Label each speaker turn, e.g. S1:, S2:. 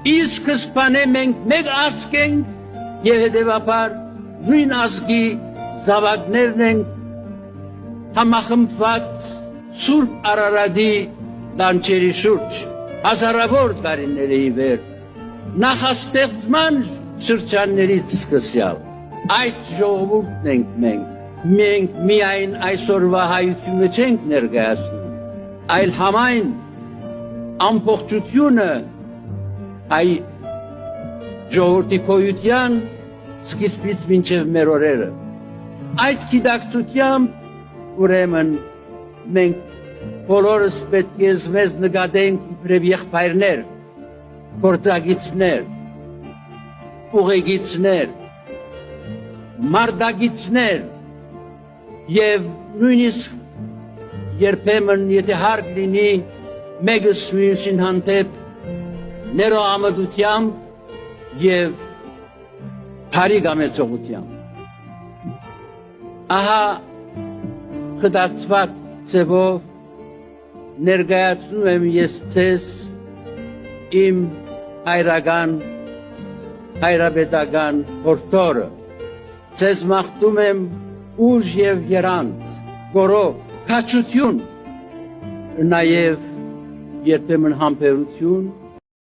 S1: Իսկ սկզբանե մենք մեկ ազգ ենք եւ հետեւաբար նույն ազգի զավակներն ենք համախմբված Սուրբ Արարատի լանջերի շուրջ հազարավոր տարիների ի վեր նախաստեղծման շրջաններից սկսյալ այդ ժողովուրդն ենք մենք միայն այսօրվա հայությունը չենք ներկայացնում, այլ համայն ամբողջությունը հայ ժողովրդի գոյության սկիզբից մինչև մեր օրերը։ Այդ գիտակցությամբ ուրեմն մենք բոլորս պետք է մեզ նկատենք իբրև եղբայրներ, գործակիցներ, ուղեկիցներ, մարտակիցներ եւ նույնիսկ երբեմն եթե հարկ լինի մեկս մյուսին հանդեպ ներողամտությամբ եւ բարի գամեցողությամբ։ Ահա խտացված ձևով ներկայացնում եմ ես ձեզ իմ հայրական, հայրապետական հորդորը, ձեզ մաղթում եմ ուժ և երանդ, գորով, քաջություն, նաև երբեմն համբերություն